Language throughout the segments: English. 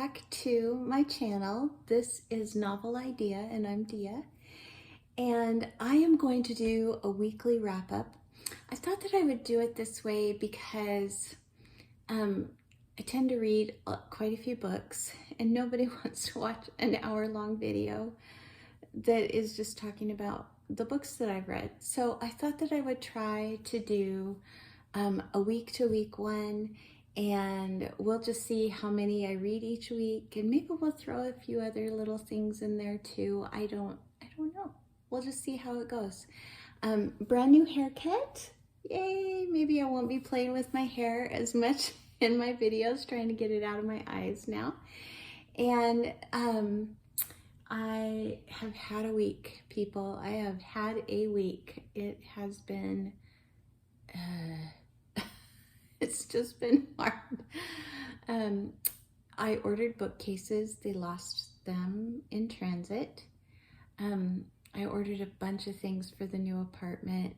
back to my channel. This is Novel Idea and I'm Dia. And I am going to do a weekly wrap up. I thought that I would do it this way because I tend to read quite a few books and nobody wants to watch an hour-long video that is just talking about the books that I've read. So I thought that I would try to do a week-to-week one, and we'll just see how many I read each week, and maybe we'll throw a few other little things in there too. I don't know. We'll just see how it goes. Brand new haircut. Yay! Maybe I won't be playing with my hair as much in my videos, trying to get it out of my eyes now. And I have had a week, people. I have had a week. It has been it's just been hard. I ordered bookcases. They lost them in transit. I ordered a bunch of things for the new apartment.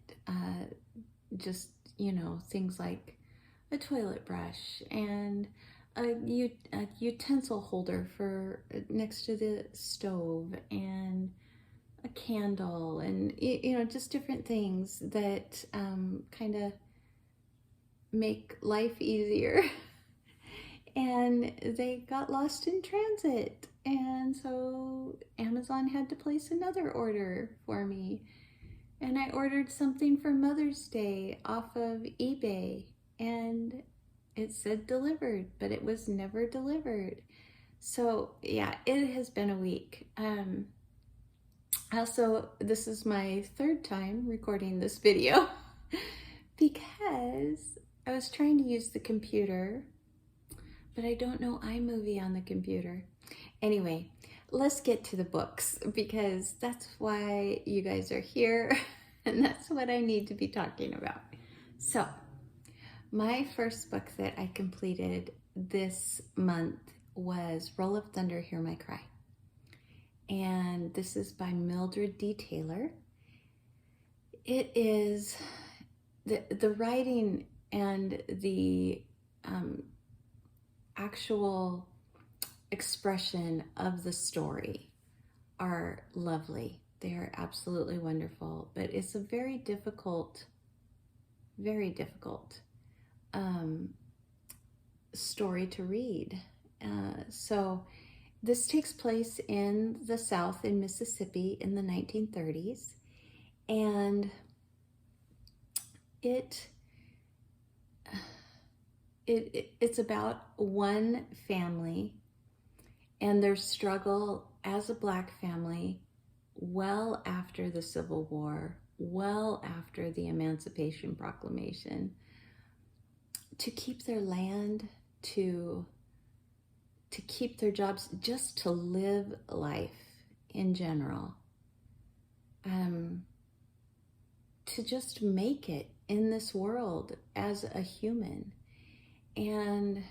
Just, you know, things like a toilet brush and a utensil holder for next to the stove and a candle and, you know, just different things that kind of make life easier. And they got lost in transit, and so Amazon had to place another order for me. And I ordered something for Mother's Day off of eBay, and it said delivered, but it was never delivered. So yeah, it has been a week. Also, this is my third time recording this video because I was trying to use the computer, but I don't know iMovie on the computer. Anyway, let's get to the books because that's why you guys are here and that's what I need to be talking about. So, my first book that I completed this month was Roll of Thunder, Hear My Cry. And this is by Mildred D Taylor. It is the writing and the actual expression of the story are lovely. They are absolutely wonderful, but it's a very difficult story to read. So this takes place in the South in Mississippi in the 1930s, and it's about one family and their struggle as a Black family well after the Civil War, well after the Emancipation Proclamation, to keep their land, to keep their jobs, just to live life in general, to just make it in this world as a human. And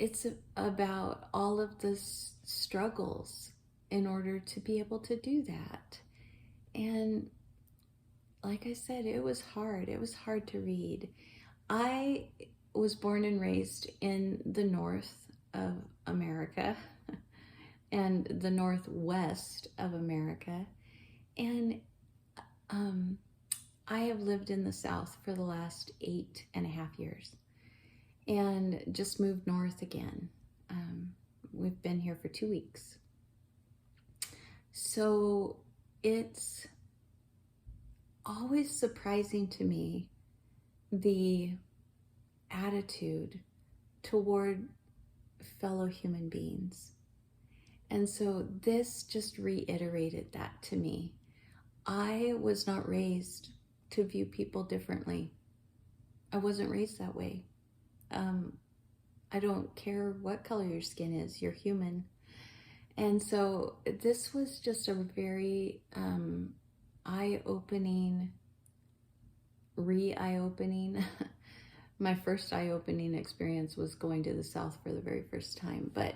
it's about all of the struggles in order to be able to do that. And like I said, it was hard. It was hard to read. I was born and raised in the North of America and the Northwest of America. And I have lived in the South for the last 8.5 years. And just moved north again. We've been here for 2 weeks. So it's always surprising to me the attitude toward fellow human beings. And so this just reiterated that to me. I was not raised to view people differently. I wasn't raised that way. I don't care what color your skin is, you're human. And so this was just a very eye-opening, eye-opening. My first eye-opening experience was going to the South for the very first time. But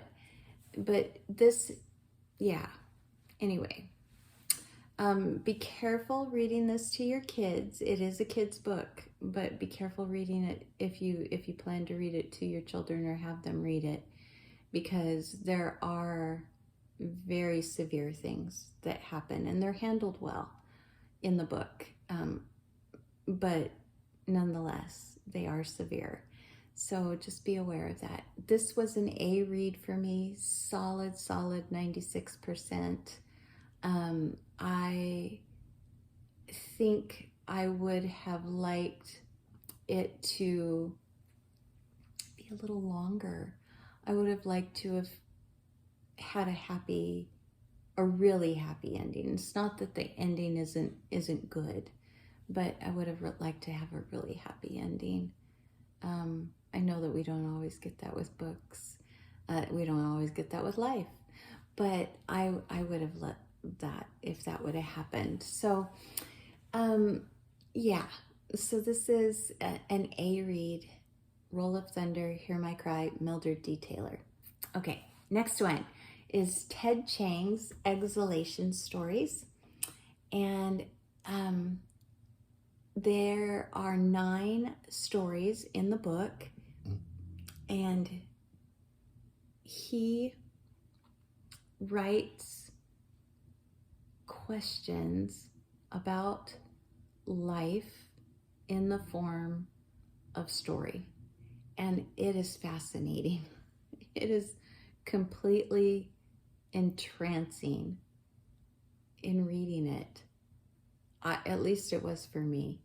this, yeah, anyway. Be careful reading this to your kids. It is a kid's book, but be careful reading it if you plan to read it to your children or have them read it. because there are very severe things that happen, and they're handled well in the book. But nonetheless, they are severe. So just be aware of that. This was an A read for me, solid 96%. I think I would have liked it to be a little longer. I would have liked to have had a really happy ending. It's not that the ending isn't good, but I would have liked to have a really happy ending. I know that we don't always get that with books. We don't always get that with life, but I would have let that if that would have happened. So, yeah. So this is an A read. Roll of Thunder, Hear My Cry, Mildred D Taylor. Okay, next one is Ted Chiang's Exhalation Stories. And there are 9 stories in the book, and he writes questions about life in the form of story. And it is fascinating. It is completely entrancing in reading it. At least it was for me.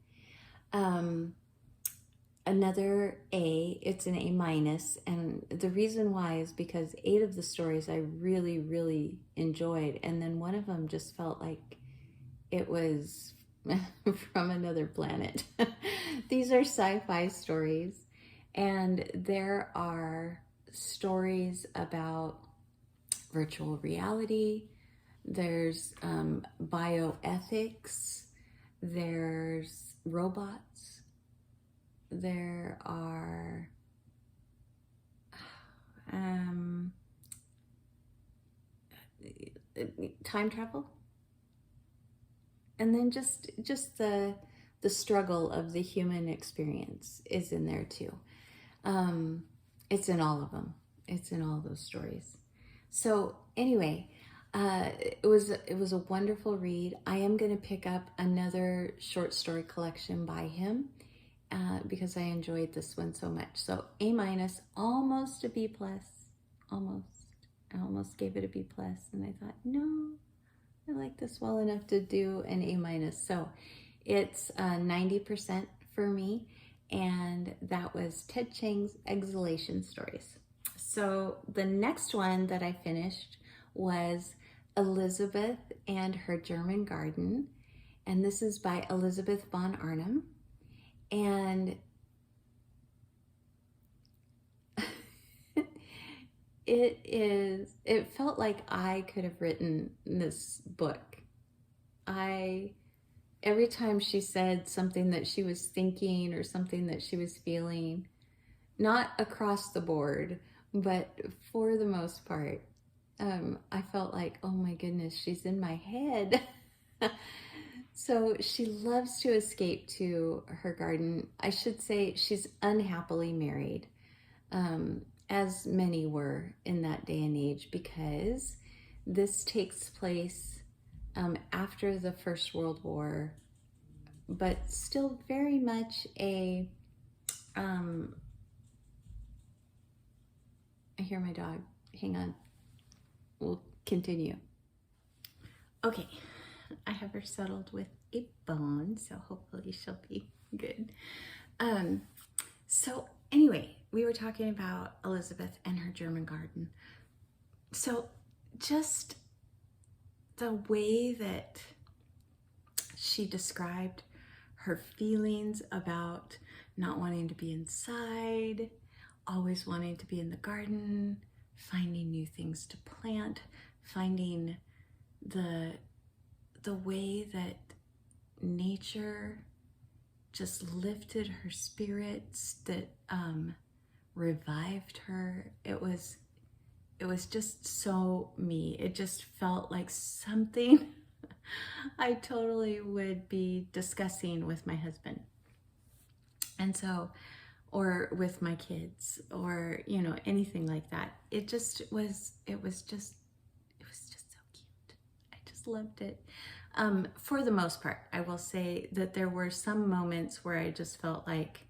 Another A, it's an A-, and the reason why is because 8 of the stories I really, really enjoyed, and then one of them just felt like it was from another planet. These are sci-fi stories, and there are stories about virtual reality, there's bioethics, there's robots, there are time travel, and then just the struggle of the human experience is in there too. It's in all of them. It's in all those stories. So anyway, it was a wonderful read. I am going to pick up another short story collection by him because I enjoyed this one so much. So A-, almost a B+, almost. I almost gave it a B+, and I thought, no, I like this well enough to do an A-. So it's 90% for me, and that was Ted Chiang's Exhalation Stories. So the next one that I finished was Elizabeth and Her German Garden, and this is by Elizabeth von Arnim. And it felt like I could have written this book. Every time she said something that she was thinking or something that she was feeling, not across the board, but for the most part, I felt like, oh my goodness, she's in my head. So she loves to escape to her garden. I should say she's unhappily married, as many were in that day and age, because this takes place after the First World War, but still very much a, I hear my dog, hang on, we'll continue. Okay, I have her settled with a bone, so hopefully she'll be good. So anyway, we were talking about Elizabeth and Her German Garden. So just the way that she described her feelings about not wanting to be inside, always wanting to be in the garden, finding new things to plant, finding the way that nature just lifted her spirits, that revived her. It was just so me. It just felt like something I totally would be discussing with my husband. And so or with my kids, or, you know, anything like that. It was just so cute. I just loved it. For the most part, I will say that there were some moments where I just felt like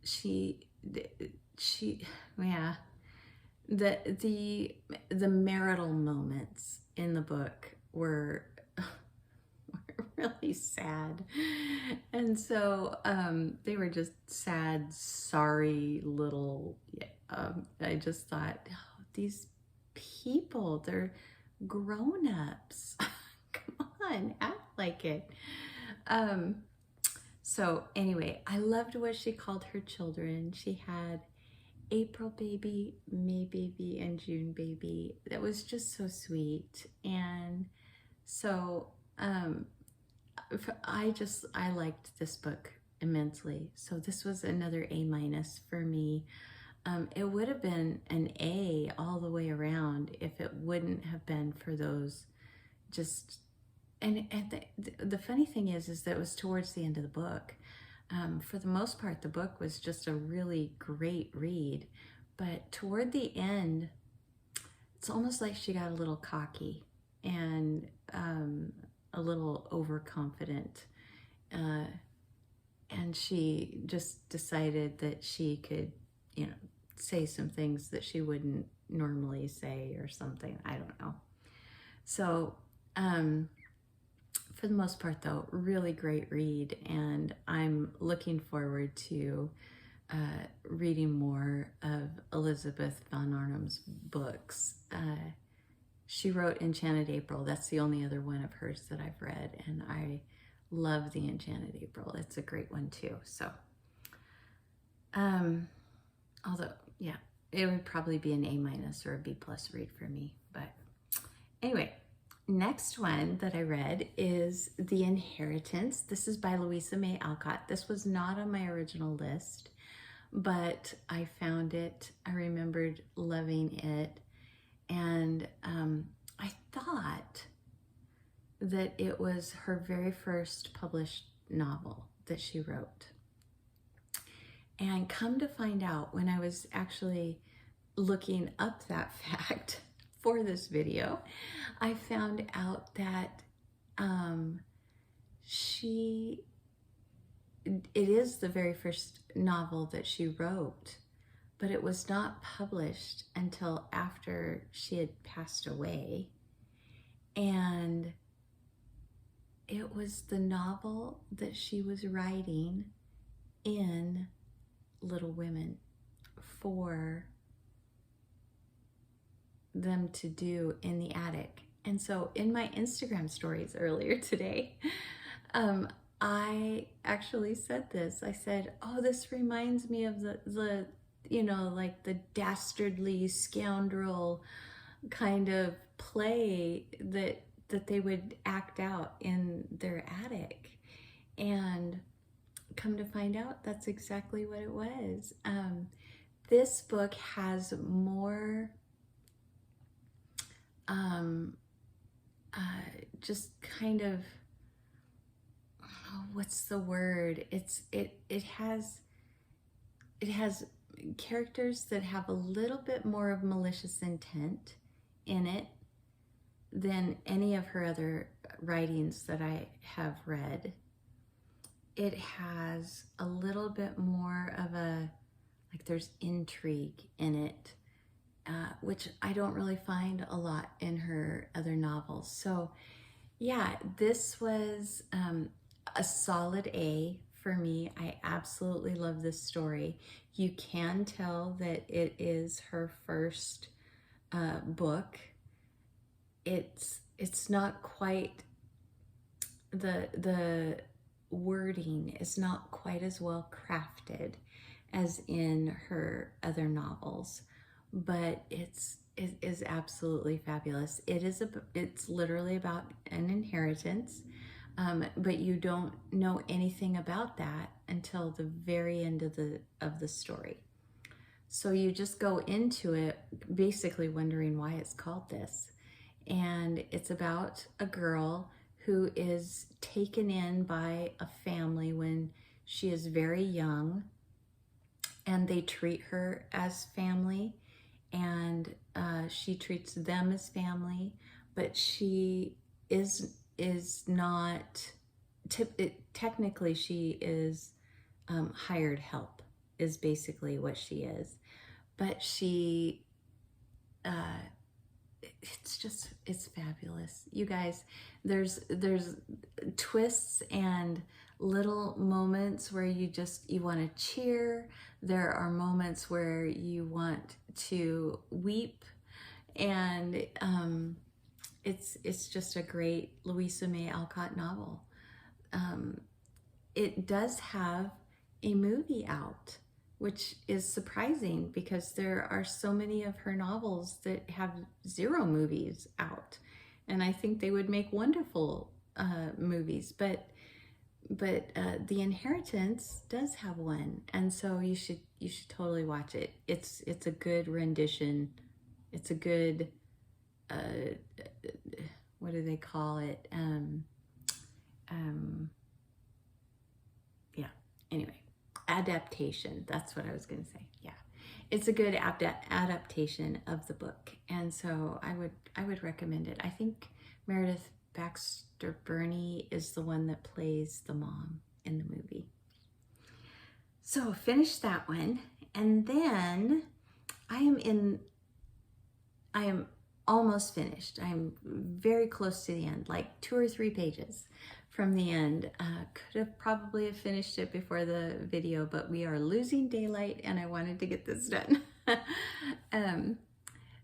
she, yeah, the marital moments in the book were really sad. And so they were just sad, sorry little, I just thought, oh, these people, they're grown-ups. Come on, act like it. So anyway, I loved what she called her children. She had April baby, May baby, and June baby. That was just so sweet. And so I liked this book immensely. So this was another A- for me. It would have been an A all the way around if it wouldn't have been for those just, and the funny thing is that it was towards the end of the book. For the most part, the book was just a really great read, but toward the end, it's almost like she got a little cocky and a little overconfident, and she just decided that she could, you know, say some things that she wouldn't normally say or something. I don't know. So for the most part, though, really great read, and I'm looking forward to reading more of Elizabeth von Arnim's books. She wrote Enchanted April. That's the only other one of hers that I've read, and I love the Enchanted April. It's a great one too. So, although, yeah, it would probably be an A- or a B+ read for me. But anyway, next one that I read is The Inheritance. This is by Louisa May Alcott. This was not on my original list, but I found it. I remembered loving it. And I thought that it was her very first published novel that she wrote. And come to find out, when I was actually looking up that fact for this video, I found out that it is the very first novel that she wrote, but it was not published until after she had passed away. And it was the novel that she was writing in Little Women for them to do in the attic. And so in my Instagram stories earlier today, I actually said this. I said, oh, this reminds me of the you know, like the dastardly scoundrel kind of play that they would act out in their attic. And come to find out, that's exactly what it was. This book has more just kind of, what's the word? It has characters that have a little bit more of malicious intent in it than any of her other writings that I have read. It has a little bit more of there's intrigue in it, which I don't really find a lot in her other novels. So yeah, this was a solid A for me. I absolutely love this story. You can tell that it is her first book. It's not quite, the wording is not quite as well crafted as in her other novels, but it is absolutely fabulous. It's literally about an inheritance, but you don't know anything about that until the very end of the story. So you just go into it basically wondering why it's called this. And it's about a girl who is taken in by a family when She is very young, and they treat her as family, and she treats them as family, but she is not, technically she is hired help, is basically what she is. But she, it's fabulous. You guys, there's twists and little moments where you want to cheer. There are moments where you want to weep, and it's just a great Louisa May Alcott novel. It does have a movie out, which is surprising because there are so many of her novels that have 0 movies out, and I think they would make wonderful movies. But The Inheritance does have one, and so you should totally watch it. It's a good rendition. It's a good what do they call it? Yeah. Anyway, adaptation. That's what I was going to say. Yeah, it's a good adaptation of the book, and so I would recommend it. I think Meredith Baxter Burney is the one that plays the mom in the movie. So finish that one, and then I am almost finished. I'm very close to the end, like 2 or 3 pages from the end. Could have probably finished it before the video, but we are losing daylight and I wanted to get this done.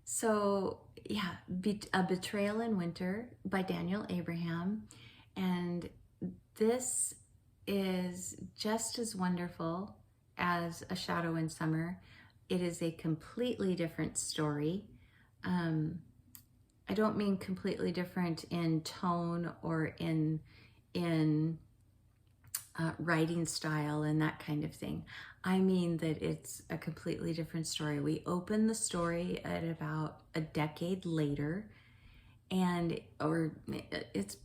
So yeah, A Betrayal in Winter by Daniel Abraham. And this is just as wonderful as A Shadow in Summer. It is a completely different story. I don't mean completely different in tone or in writing style and that kind of thing. I mean that it's a completely different story. We open the story at about a decade later, or it's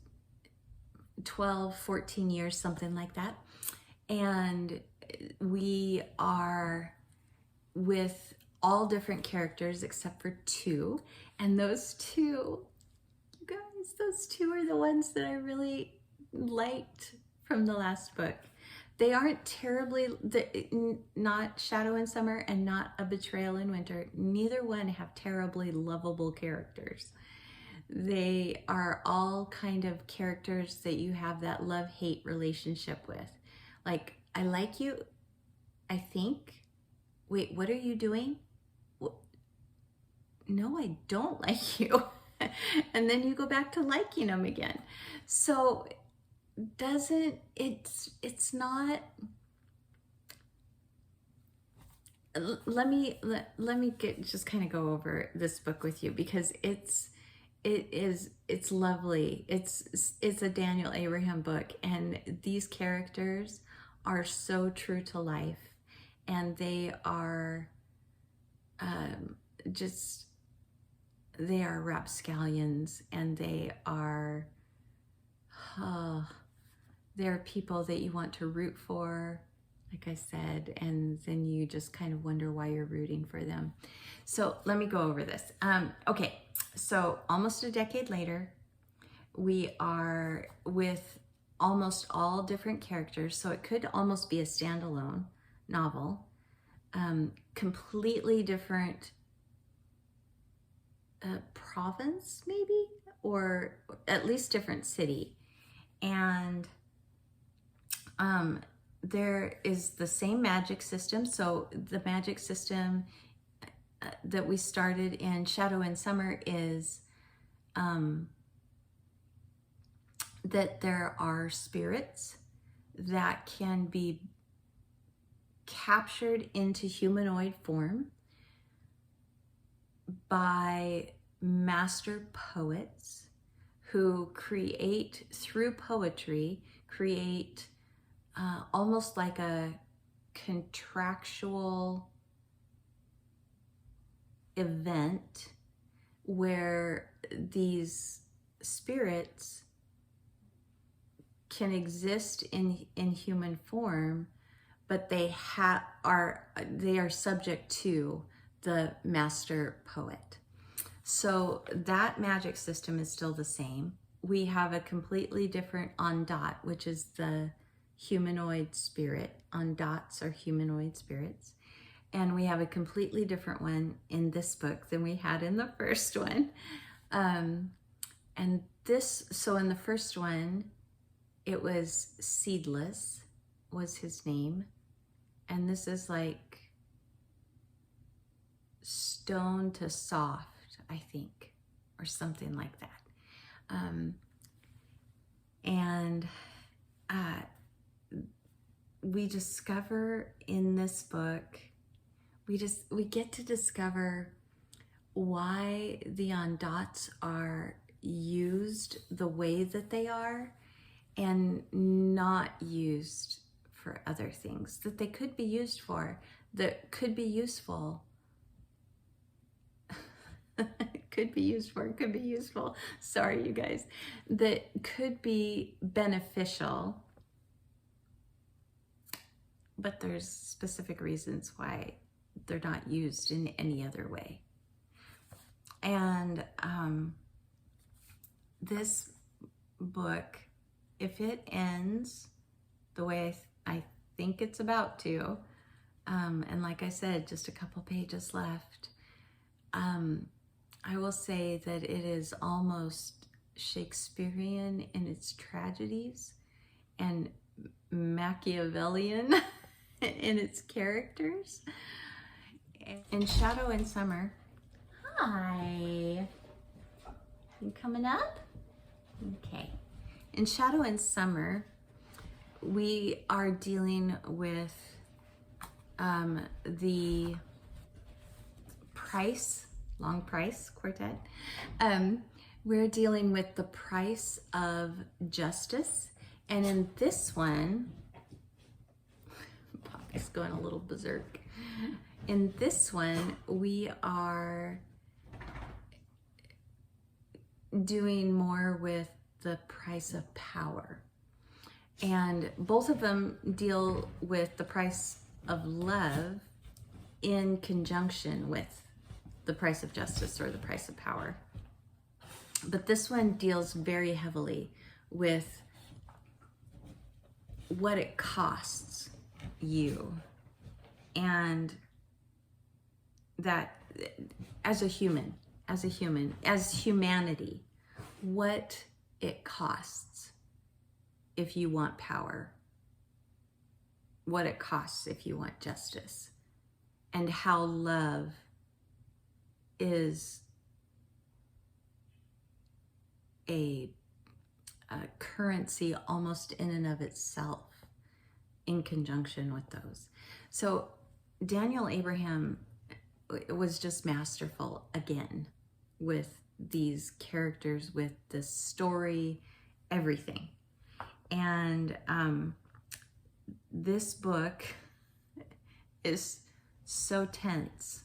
12, 14 years, something like that. And we are with all different characters except for 2. And those 2, you guys, those 2 are the ones that I really liked from the last book. They aren't terribly, not Shadow in Summer and not A Betrayal in Winter. Neither one have terribly lovable characters. They are all kind of characters that you have that love-hate relationship with. Like, I like you, I think. Wait, what are you doing? No, I don't like you. And then you go back to liking them again. So it's not, let me just kind of go over this book with you, because it's lovely. It's a Daniel Abraham book, and these characters are so true to life, and they are they are rapscallions, and they are they're people that you want to root for, like I said, and then you just kind of wonder why you're rooting for them. So let me go over this. Okay, so almost a decade later, we are with almost all different characters, so it could almost be a standalone novel. Completely different province, maybe, or at least different city. And there is the same magic system. So the magic system that we started in Shadow in Summer is that there are spirits that can be captured into humanoid form by master poets who create, through poetry, create almost like a contractual event where these spirits can exist in human form, but they are subject to the master poet. So that magic system is still the same. We have a completely different Ondat, which is the humanoid spirit. Ondats are humanoid spirits. And we have a completely different one in this book than we had in the first one. So in the first one, it was Seedless was his name. And this is like stone to soft, I think, or something like that. We discover in this book, we get to discover why the Ondats are used the way that they are and not used for other things that they could be used for, that could be useful. Could be useful. Sorry, you guys. That could be beneficial, but there's specific reasons why they're not used in any other way. And this book, if it ends the way I think it's about to, and like I said, just a couple pages left, I will say that it is almost Shakespearean in its tragedies and Machiavellian in its characters. In Shadow and Summer, hi, you coming up? Okay. In Shadow and Summer, we are dealing with the Long Price Quartet. We're dealing with the price of justice. And in this one, Poppy's going a little berserk. In this one, we are doing more with the price of power. And both of them deal with the price of love in conjunction with the price of justice or the price of power. But this one deals very heavily with what it costs you, and that as humanity, what it costs if you want power, what it costs if you want justice, and how love is a currency almost in and of itself in conjunction with those. So Daniel Abraham was just masterful again with these characters, with the story, everything. And this book is so tense.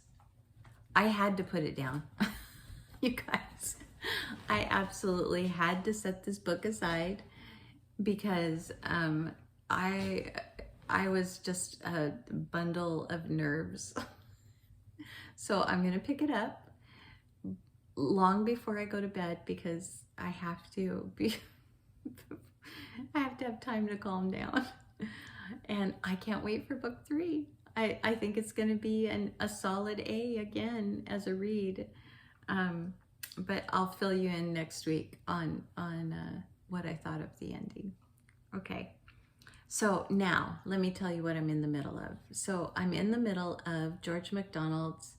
I had to put it down. You guys, I absolutely had to set this book aside because I was just a bundle of nerves. So I'm gonna pick it up long before I go to bed because I have to have time to calm down. And I can't wait for book 3. I think it's going to be a solid A again as a read. But I'll fill you in next week on what I thought of the ending. Okay. So now let me tell you what I'm in the middle of. So I'm in the middle of George MacDonald's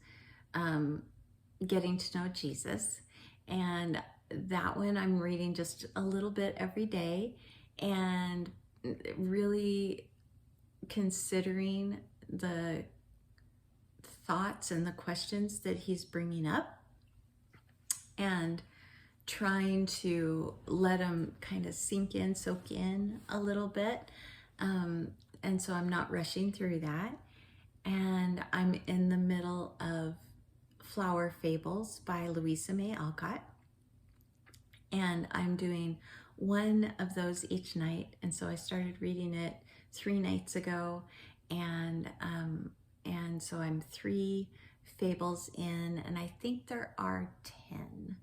Getting to Know Jesus. And that one I'm reading just a little bit every day and really considering the thoughts and the questions that he's bringing up and trying to let them kind of sink in, soak in a little bit. And so I'm not rushing through that. And I'm in the middle of Flower Fables by Louisa May Alcott. And I'm doing one of those each night. And so I started reading it 3 nights ago, and so I'm 3 fables in, and I think there are 10.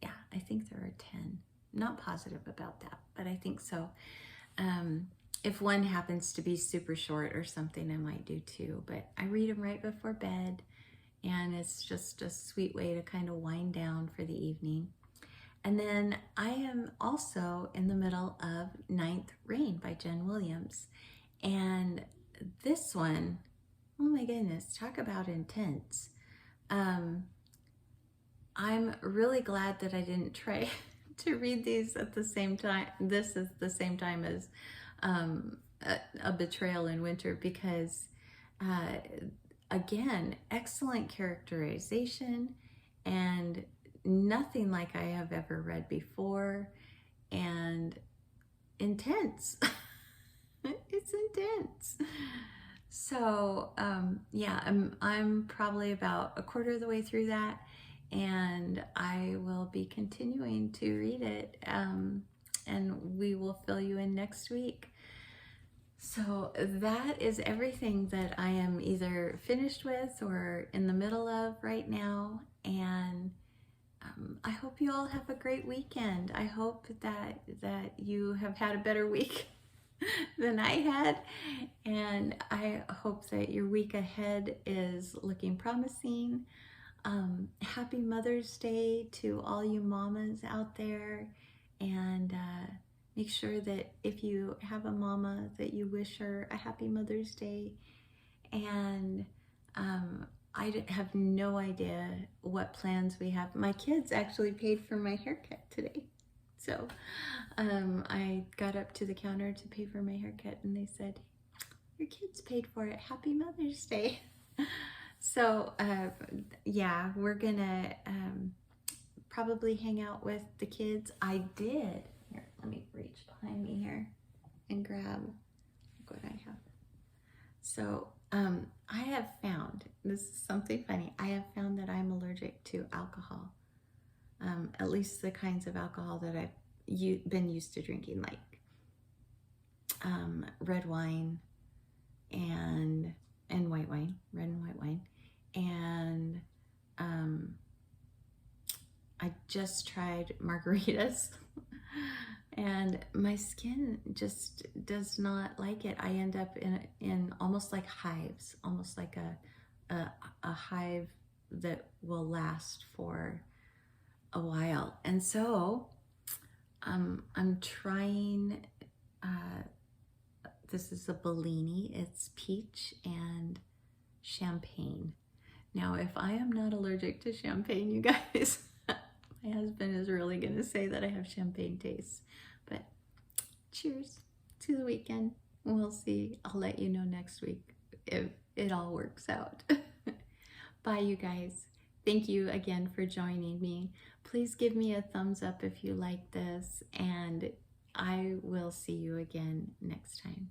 Yeah, I think there are 10. Not positive about that, but I think so. If one happens to be super short or something, I might do 2, but I read them right before bed, and it's just a sweet way to kind of wind down for the evening. And then I am also in the middle of Ninth Reign by Jen Williams. And this one, oh my goodness, talk about intense. I'm really glad that I didn't try to read these at the same time. This is the same time as a Betrayal in Winter, because again, excellent characterization and nothing like I have ever read before, and intense. It's intense. So yeah, I'm probably about a quarter of the way through that, and I will be continuing to read it, and we will fill you in next week. So that is everything that I am either finished with or in the middle of right now, and I hope you all have a great weekend. I hope that you have had a better week than I had, and I hope that your week ahead is looking promising. Happy Mother's Day to all you mamas out there, and make sure that if you have a mama that you wish her a happy Mother's Day. And I have no idea what plans we have. My kids actually paid for my haircut today. So I got up to the counter to pay for my haircut, and they said, your kids paid for it. Happy Mother's Day. So yeah, we're gonna probably hang out with the kids. I did. Here, let me reach behind me here and grab what I have. So I have found, this is something funny, I have found that I'm allergic to alcohol. At least the kinds of alcohol that I've been used to drinking, like red wine and white wine, red and white wine. And I just tried margaritas and my skin just does not like it. I end up in almost like hives, almost like a hive that will last for a while. And so I'm trying, this is a Bellini. It's peach and champagne. Now, if I am not allergic to champagne, you guys, my husband is really going to say that I have champagne taste. But cheers to the weekend. We'll see. I'll let you know next week if it all works out. Bye, you guys. Thank you again for joining me. Please give me a thumbs up if you like this, and I will see you again next time.